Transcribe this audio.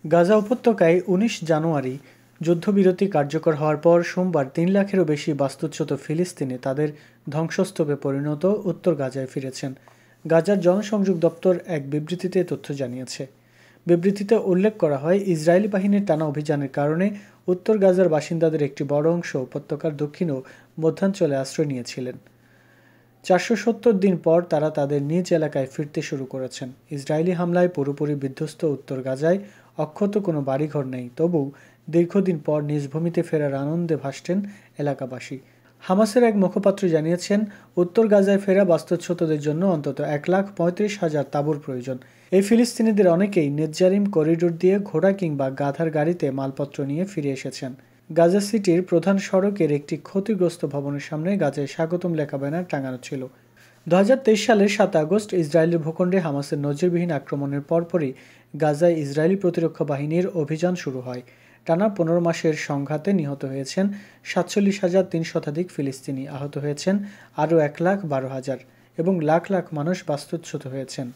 গাজা উপত্যকায় ১৯ জানুয়ারি যুদ্ধবিরতি কার্যকর হওয়ার পর সোমবার ৩ লাখেরও বেশি বাস্তুচ্যুত ফিলিস্তিনি তাদের ধ্বংসস্তূপে পরিণত উত্তর গাজায় ফিরেছেন। গাজার জনসংযোগ দপ্তর এক বিবৃতিতে তথ্য জানিয়েছে। বিবৃতিতে উল্লেখ করা হয়, ইসরায়েলি বাহিনীর টানা অভিযানের কারণে উত্তর গাজার বাসিন্দাদের একটি বড় অংশ উপত্যকার দক্ষিণ ও মধ্যাঞ্চলে আশ্রয় নিয়েছিলেন। ৪৭০ দিন পর তারা তাদের নিজ এলাকায় ফিরতে শুরু করেছেন। ইসরায়েলি হামলায় পুরোপুরি বিধ্বস্ত উত্তর গাজায় অক্ষত কোনো বাড়িঘর নেই, তবু দীর্ঘদিন পর নিজ ভূমিতে ফেরার আনন্দে ভাসছেন এলাকাবাসী। হামাসের এক মুখপাত্র জানিয়েছেন, উত্তর গাজায় ফেরা বাস্তুচ্যুতদের জন্য অন্তত ১,৩৫,০০০ তাঁবুর প্রয়োজন। এই ফিলিস্তিনিদের অনেকেই নেতজারিম করিডোর দিয়ে ঘোড়া কিংবা গাধার গাড়িতে মালপত্র নিয়ে ফিরে এসেছেন। গাজা সিটির প্রধান সড়কের একটি ক্ষতিগ্রস্ত ভবনের সামনে গাজায় স্বাগতম লেখা ব্যানার টাঙানো ছিল। ২০২৩ সালের ৭ আগস্ট ইসরায়েলের ভূখণ্ডে হামাসের নজিরবিহীন আক্রমণের পরপরই গাজায় ইসরায়েলি প্রতিরক্ষা বাহিনীর অভিযান শুরু হয়। টানা ১৫ মাসের সংঘাতে নিহত হয়েছেন ৪৭,৩০০ শতাধিক ফিলিস্তিনি, আহত হয়েছেন আরও ১,১২,০০০ এবং লাখ লাখ মানুষ বাস্তুচ্যুত হয়েছেন।